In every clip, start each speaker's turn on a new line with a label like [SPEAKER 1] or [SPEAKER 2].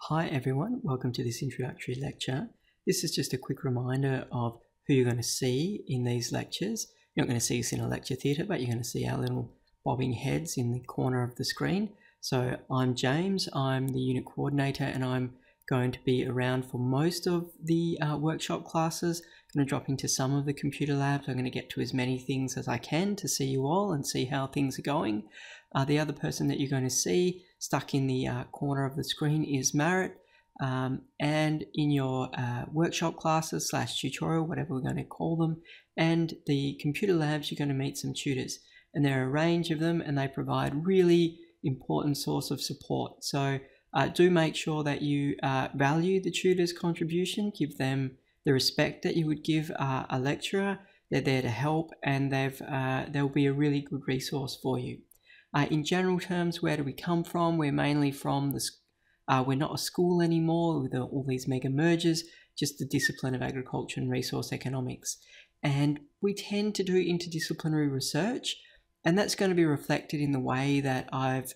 [SPEAKER 1] Hi everyone, welcome to this introductory lecture. This is just a quick reminder of who you're going to see in these lectures. You're not going to see us in a lecture theatre, but you're going to see our little bobbing heads in the corner of the screen. So I'm James, I'm the unit coordinator, and I'm going to be around for most of the workshop classes. I'm going to drop into some of the computer labs. I'm going to get to as many things as I can to see you all and see how things are going. The other person that you're going to see stuck in the corner of the screen is Marit, and in your workshop classes / tutorial, whatever we're going to call them, and the computer labs, you're going to meet some tutors, and there are a range of them, and they provide really important source of support. So do make sure that you value the tutor's contribution, give them the respect that you would give a lecturer. They're there to help, and they'll be a really good resource for you. In general terms, where do we come from? We're mainly from we're not a school anymore with all these mega mergers, just the discipline of agriculture and resource economics. And we tend to do interdisciplinary research, and that's going to be reflected in the way that I've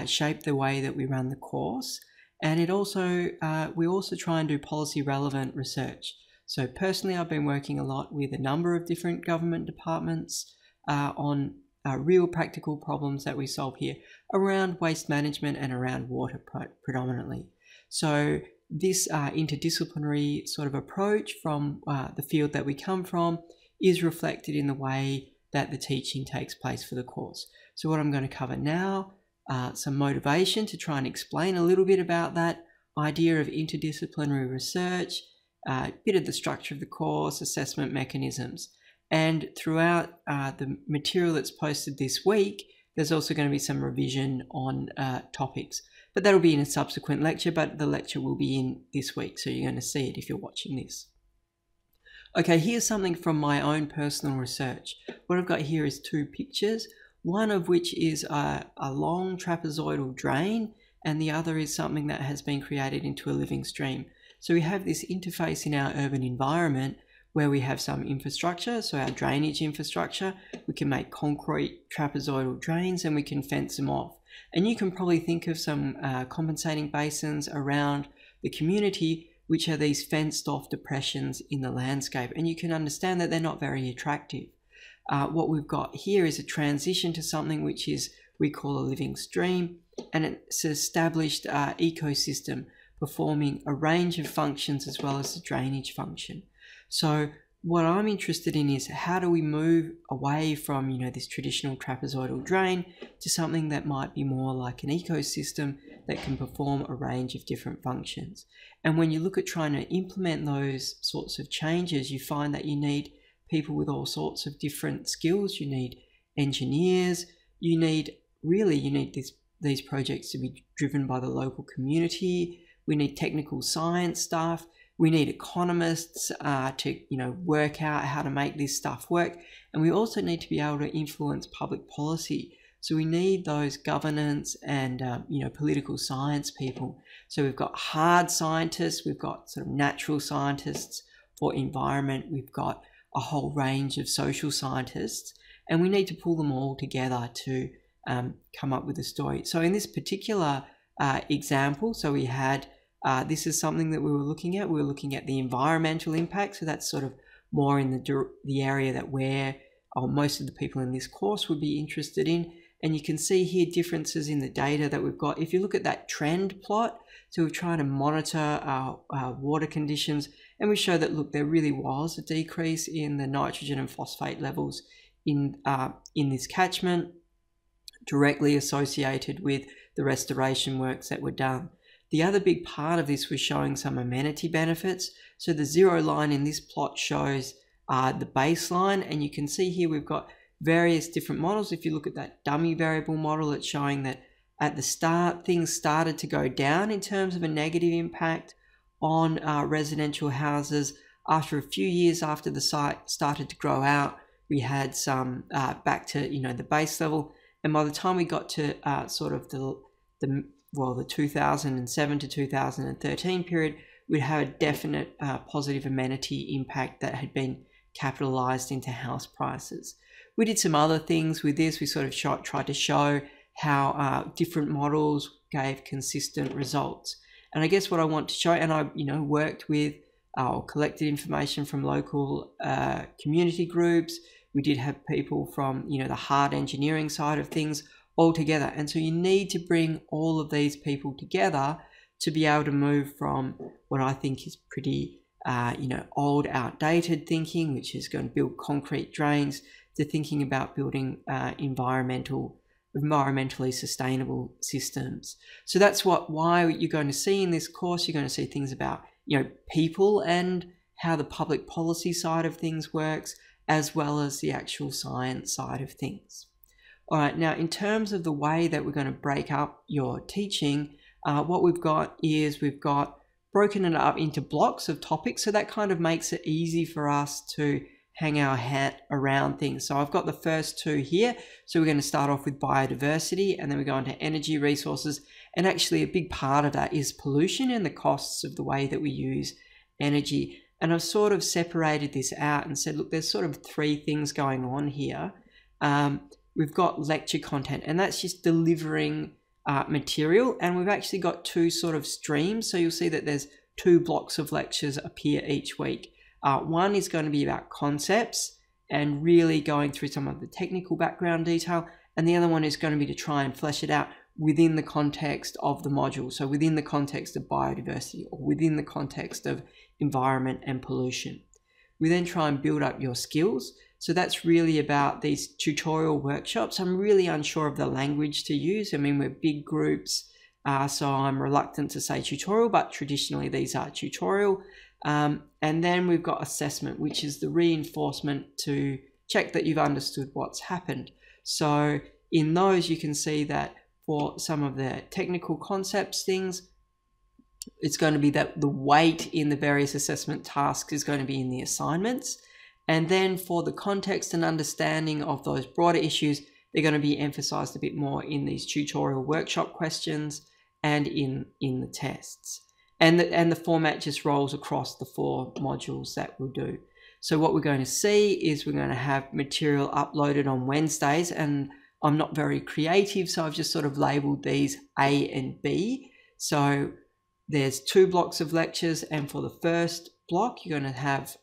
[SPEAKER 1] shaped the way that we run the course. And we also try and do policy relevant research. So personally, I've been working a lot with a number of different government departments on real practical problems that we solve here around waste management and around water predominantly. So this interdisciplinary sort of approach from the field that we come from is reflected in the way that the teaching takes place for the course. So what I'm going to cover now, some motivation to try and explain a little bit about that idea of interdisciplinary research, a bit of the structure of the course, assessment mechanisms. And throughout the material that's posted this week, there's also going to be some revision on topics. But that'll be in a subsequent lecture, but the lecture will be in this week, so you're going to see it if you're watching this. Okay, here's something from my own personal research. What I've got here is two pictures, one of which is a long trapezoidal drain, and the other is something that has been created into a living stream. So we have this interface in our urban environment where we have some infrastructure, so our drainage infrastructure. We can make concrete trapezoidal drains and we can fence them off. And you can probably think of some compensating basins around the community, which are these fenced off depressions in the landscape. And you can understand that they're not very attractive. What we've got here is a transition to something which we call a living stream, and it's an established ecosystem performing a range of functions as well as the drainage function. So what I'm interested in is how do we move away from, this traditional trapezoidal drain to something that might be more like an ecosystem that can perform a range of different functions. And when you look at trying to implement those sorts of changes, you find that you need people with all sorts of different skills. You need engineers, you need these projects to be driven by the local community. We need technical science staff. We need economists to work out how to make this stuff work. And we also need to be able to influence public policy. So we need those governance and political science people. So we've got hard scientists, we've got sort of natural scientists for environment, we've got a whole range of social scientists, and we need to pull them all together to come up with a story. So in this particular example, so we had this is something that we were looking at. We were looking at the environmental impact. So that's sort of more in the area that most of the people in this course would be interested in. And you can see here differences in the data that we've got. If you look at that trend plot, so we're trying to monitor our water conditions, and we show that, look, there really was a decrease in the nitrogen and phosphate levels in this catchment, directly associated with the restoration works that were done. The other big part of this was showing some amenity benefits. So the zero line in this plot shows the baseline, and you can see here we've got various different models. If you look at that dummy variable model, it's showing that at the start things started to go down in terms of a negative impact on residential houses. After a few years after the site started to grow out, we had some back to the base level, and by the time we got to sort of the 2007 to 2013 period, we'd have a definite positive amenity impact that had been capitalized into house prices. We did some other things with this. We sort of tried to show how different models gave consistent results. And I guess what I want to show, and I worked with or collected information from local community groups. We did have people from the hard engineering side of things all together, and so you need to bring all of these people together to be able to move from what I think is pretty old, outdated thinking, which is going to build concrete drains, to thinking about building environmentally sustainable systems. So that's why you're going to see in this course, you're going to see things about people and how the public policy side of things works, as well as the actual science side of things. All right, now in terms of the way that we're going to break up your teaching, what we've got is we've got broken it up into blocks of topics, so that kind of makes it easy for us to hang our hat around things. So I've got the first two here. So we're going to start off with biodiversity, and then we go into energy resources. And actually a big part of that is pollution and the costs of the way that we use energy. And I've sort of separated this out and said, look, there's sort of three things going on here. We've got lecture content, and that's just delivering material. And we've actually got two sort of streams. So you'll see that there's two blocks of lectures appear each week. One is going to be about concepts and really going through some of the technical background detail. And the other one is going to be to try and flesh it out within the context of the module. So within the context of biodiversity, or within the context of environment and pollution. We then try and build up your skills. So that's really about these tutorial workshops. I'm really unsure of the language to use. I mean, we're big groups, so I'm reluctant to say tutorial, but traditionally these are tutorial. And then we've got assessment, which is the reinforcement to check that you've understood what's happened. So in those, you can see that for some of the technical concepts things, it's going to be that the weight in the various assessment tasks is going to be in the assignments. And then for the context and understanding of those broader issues, they're going to be emphasized a bit more in these tutorial workshop questions and in the tests. And the format just rolls across the 4 modules that we'll do. So what we're going to see is we're going to have material uploaded on Wednesdays, and I'm not very creative, so I've just sort of labeled these A and B. So there's 2 blocks of lectures, and for the first block, you're going to have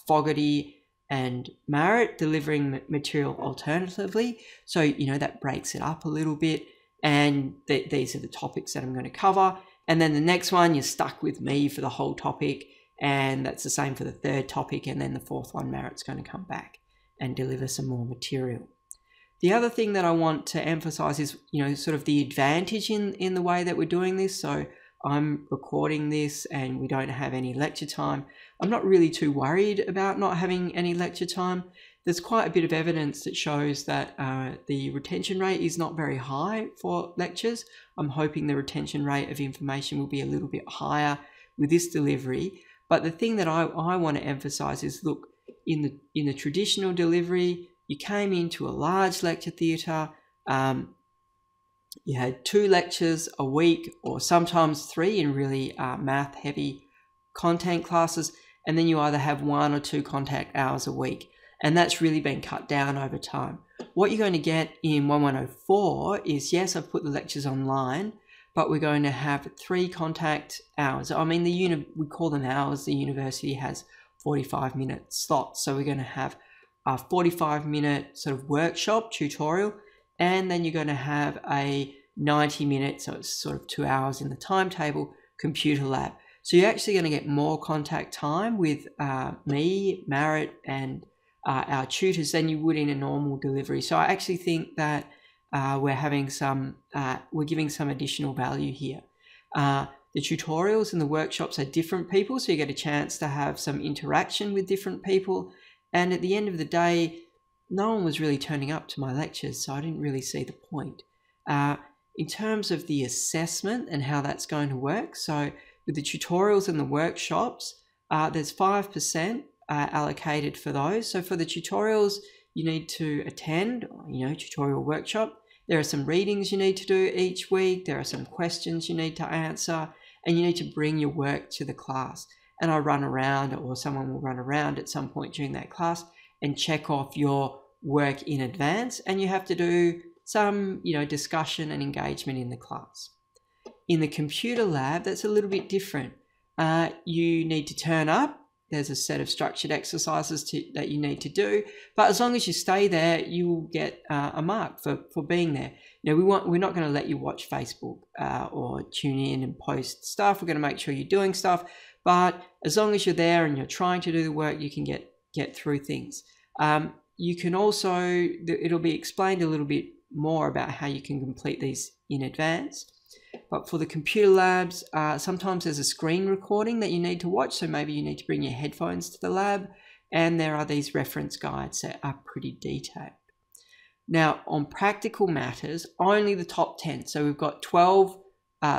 [SPEAKER 1] Fogarty and Merritt delivering material alternatively. So, that breaks it up a little bit, and these are the topics that I'm going to cover. And then the next one, you're stuck with me for the whole topic, and that's the same for the third topic, and then the fourth one, Merritt's going to come back and deliver some more material. The other thing that I want to emphasize is, sort of the advantage in the way that we're doing this. So I'm recording this and we don't have any lecture time. I'm not really too worried about not having any lecture time. There's quite a bit of evidence that shows that the retention rate is not very high for lectures. I'm hoping the retention rate of information will be a little bit higher with this delivery. But the thing that I want to emphasize is, look, in the traditional delivery, you came into a large lecture theatre, you had 2 lectures a week, or sometimes 3 in really math heavy content classes, and then you either have 1 or 2 contact hours a week. And that's really been cut down over time. What you're going to get in 1104 is, yes, I've put the lectures online, but we're going to have 3 contact hours. I mean, we call them hours. The university has 45-minute slots. So we're going to have a 45-minute sort of workshop tutorial, and then you're going to have a 90-minute, so it's sort of 2 hours in the timetable, computer lab. So you're actually going to get more contact time with me, Merritt, and our tutors than you would in a normal delivery. So I actually think that we're giving some additional value here. The tutorials and the workshops are different people, so you get a chance to have some interaction with different people. And at the end of the day, no one was really turning up to my lectures, so I didn't really see the point. In terms of the assessment and how that's going to work, so with the tutorials and the workshops, there's 5% allocated for those. So for the tutorials, you need to attend, tutorial workshop. There are some readings you need to do each week. There are some questions you need to answer, and you need to bring your work to the class. And I run around, or someone will run around at some point during that class and check off your work in advance. And you have to do some, discussion and engagement in the class. in the computer lab, that's a little bit different. You need to turn up. There's a set of structured exercises that you need to do, but as long as you stay there, you will get a mark for being there. You know, we're not going to let you watch Facebook or tune in and post stuff. We're going to make sure you're doing stuff, but as long as you're there and you're trying to do the work, you can get through things. You can also, it'll be explained a little bit more about how you can complete these in advance. But for the computer labs, sometimes there's a screen recording that you need to watch. So maybe you need to bring your headphones to the lab. And there are these reference guides that are pretty detailed. Now, on practical matters, only the top 10. So we've got 12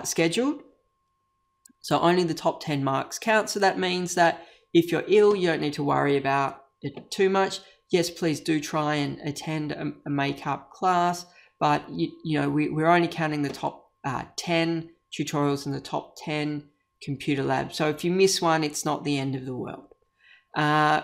[SPEAKER 1] scheduled. So only the top 10 marks count. So that means that if you're ill, you don't need to worry about it too much. Yes, please do try and attend a makeup class. But, you know, we're only counting the top 10 tutorials in the top 10 computer labs. So if you miss one, it's not the end of the world.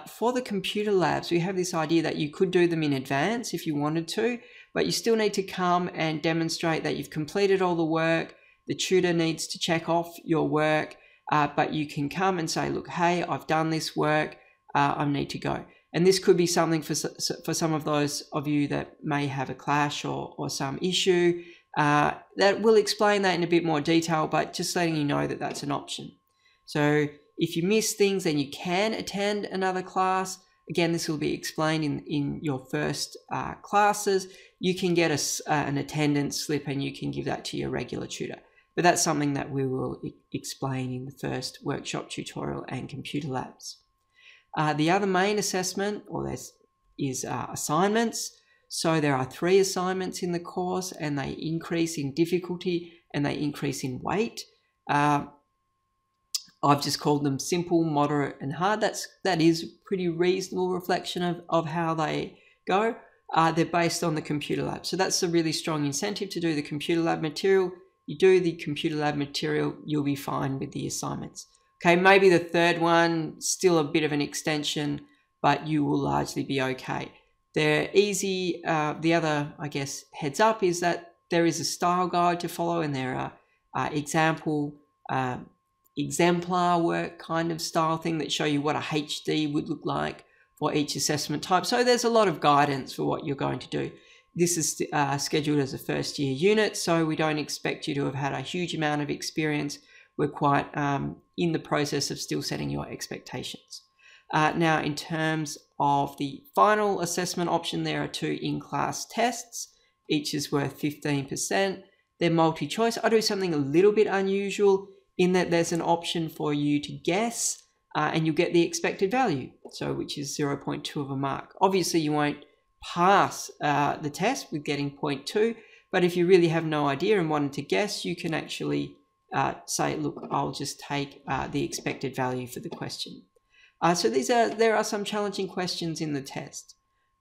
[SPEAKER 1] For the computer labs, we have this idea that you could do them in advance if you wanted to, but you still need to come and demonstrate that you've completed all the work. The tutor needs to check off your work, but you can come and say, look, hey, I've done this work, I need to go. And this could be something for some of those of you that may have a clash or some issue. That will explain that in a bit more detail, but just letting you know that that's an option. So if you miss things, then you can attend another class. Again, this will be explained in your first classes. You can get an attendance slip and you can give that to your regular tutor. But that's something that we will explain in the first workshop tutorial and computer labs. The other main assessment, is assignments. So there are 3 assignments in the course and they increase in difficulty and they increase in weight. I've just called them simple, moderate and hard. That is a pretty reasonable reflection of how they go. They're based on the computer lab. So that's a really strong incentive to do the computer lab material. You do the computer lab material, you'll be fine with the assignments. Okay, maybe the third one, still a bit of an extension, but you will largely be okay. They're easy. The other, I guess, heads up is that there is a style guide to follow and there are exemplar work kind of style thing that show you what a HD would look like for each assessment type. So there's a lot of guidance for what you're going to do. This is scheduled as a first year unit, so we don't expect you to have had a huge amount of experience. We're quite in the process of still setting your expectations. Now, in terms of the final assessment option, there are 2 in-class tests. Each is worth 15%. They're multi-choice. I do something a little bit unusual in that there's an option for you to guess and you'll get the expected value, so which is 0.2 of a mark. Obviously, you won't pass the test with getting 0.2, but if you really have no idea and wanted to guess, you can actually say, look, I'll just take the expected value for the question. So there are some challenging questions in the test.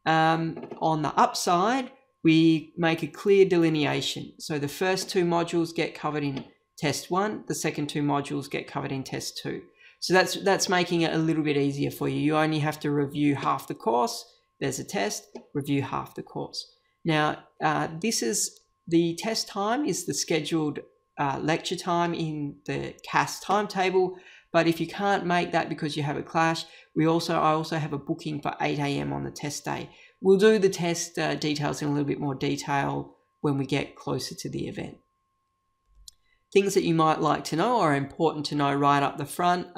[SPEAKER 1] On the upside, we make a clear delineation. So the first 2 modules get covered in test 1, the second 2 modules get covered in test 2. So that's making it a little bit easier for you. You only have to review half the course. There's a test, review half the course. Now, the test time is the scheduled lecture time in the CAS timetable. But if you can't make that because you have a clash, I also have a booking for 8 AM on the test day. We'll do the test details in a little bit more detail when we get closer to the event. Things that you might like to know or are important to know right up the front.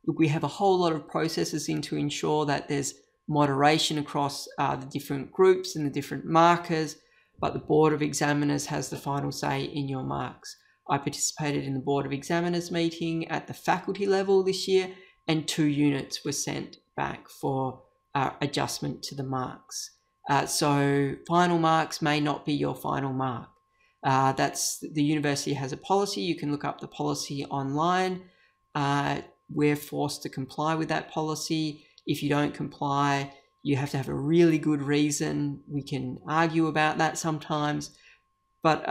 [SPEAKER 1] We have a whole lot of processes in to ensure that there's moderation across the different groups and the different markers, but the Board of Examiners has the final say in your marks. I participated in the Board of Examiners meeting at the faculty level this year, and 2 units were sent back for adjustment to the marks. So final marks may not be your final mark. The university has a policy. You can look up the policy online. We're forced to comply with that policy. If you don't comply, you have to have a really good reason. We can argue about that sometimes. But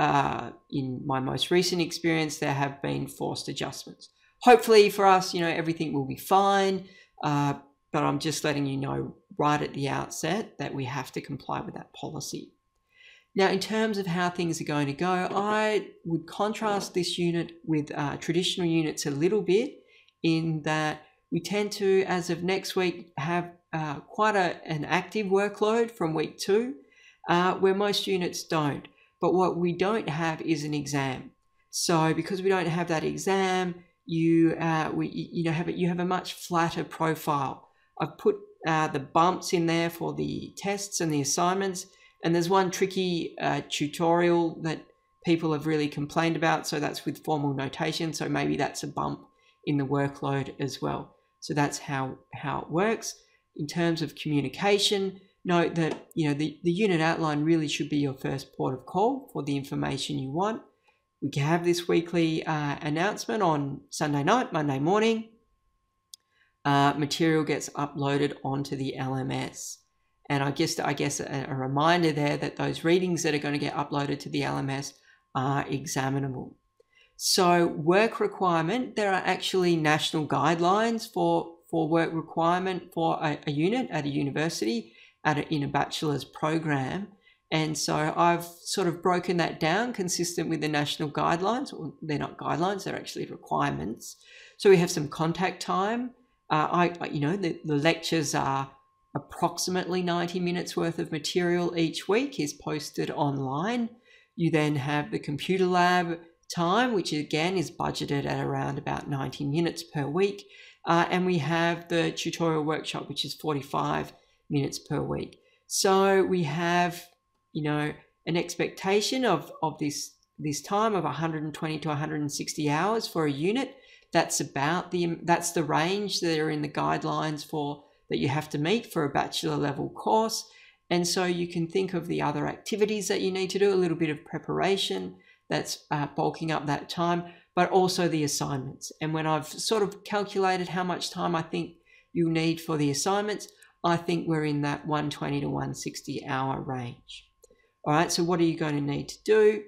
[SPEAKER 1] in my most recent experience, there have been forced adjustments. Hopefully for us, everything will be fine. But I'm just letting you know right at the outset that we have to comply with that policy. Now, in terms of how things are going to go, I would contrast this unit with traditional units a little bit, in that we tend to, as of next week, have quite an active workload from week 2, where most units don't. But what we don't have is an exam. So because we don't have that exam, you have a much flatter profile. I've put the bumps in there for the tests and the assignments. And there's one tricky tutorial that people have really complained about. So that's with formal notation. So maybe that's a bump in the workload as well. So that's how it works. In terms of communication, note that the unit outline really should be your first port of call for the information you want. We can have this weekly announcement on Sunday night, Monday morning. Material gets uploaded onto the LMS. And I guess a reminder there that those readings that are going to get uploaded to the LMS are examinable. So work requirement, there are actually national guidelines for work requirement for a unit at a university in a bachelor's program. And so I've sort of broken that down consistent with the national guidelines. Well, they're not guidelines, they're actually requirements. So we have some contact time. The lectures are approximately 90 minutes worth of material each week is posted online. You then have the computer lab time, which again is budgeted at around about 90 minutes per week. And we have the tutorial workshop, which is 45 minutes per week. So we have, an expectation of this time of 120 to 160 hours for a unit. That's the range that are in the guidelines that you have to meet for a bachelor level course. And so you can think of the other activities that you need to do, a little bit of preparation that's bulking up that time, but also the assignments. And when I've sort of calculated how much time I think you'll need for the assignments, I think we're in that 120 to 160 hour range. All right, so what are you going to need to do?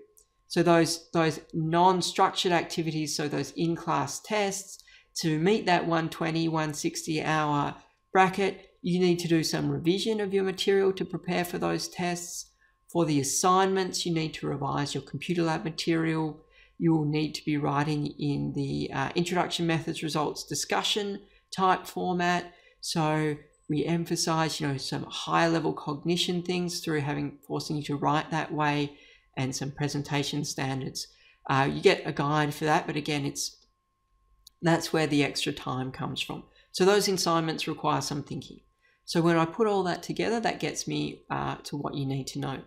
[SPEAKER 1] So those non-structured activities, so those in-class tests, to meet that 120, 160 hour bracket, you need to do some revision of your material to prepare for those tests. For the assignments, you need to revise your computer lab material. You will need to be writing in the introduction methods results discussion type format. So we emphasize, some high level cognition things through forcing you to write that way, and some presentation standards. You get a guide for that, but again, that's where the extra time comes from. So those assignments require some thinking. So when I put all that together, that gets me to what you need to know.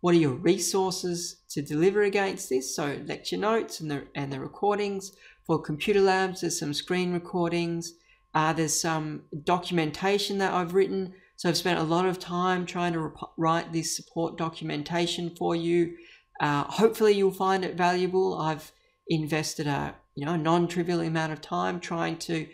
[SPEAKER 1] What are your resources to deliver against this? So lecture notes and the recordings. For computer labs, there's some screen recordings. There's some documentation that I've written. So I've spent a lot of time trying to write this support documentation for you. Hopefully you'll find it valuable. I've invested a non-trivial amount of time trying to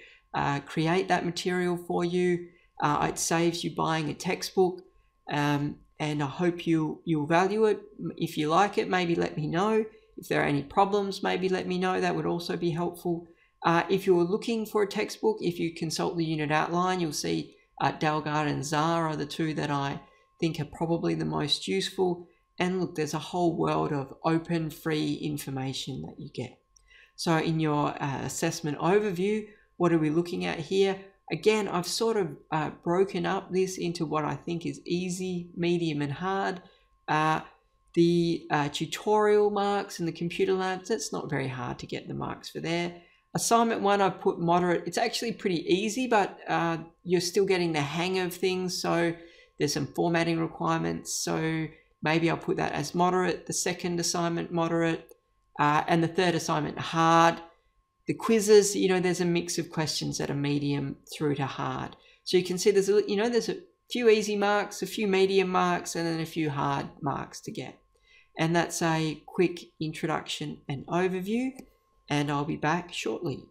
[SPEAKER 1] create that material for you. It saves you buying a textbook, and I hope you'll value it. If you like it, maybe let me know. If there are any problems, maybe let me know. That would also be helpful. If you're looking for a textbook, if you consult the unit outline, you'll see Dalgard and Zar are the two that I think are probably the most useful. And look, there's a whole world of open, free information that you get. So in your assessment overview, what are we looking at here? Again, I've sort of broken up this into what I think is easy, medium, and hard. The tutorial marks in the computer labs, that's not very hard to get the marks for there. Assignment 1, I've put moderate. It's actually pretty easy, but you're still getting the hang of things. So there's some formatting requirements. So maybe I'll put that as moderate. The second assignment, moderate. And the third assignment, hard. The quizzes, there's a mix of questions that are medium through to hard. So you can see there's a few easy marks, a few medium marks, and then a few hard marks to get. And that's a quick introduction and overview, and I'll be back shortly.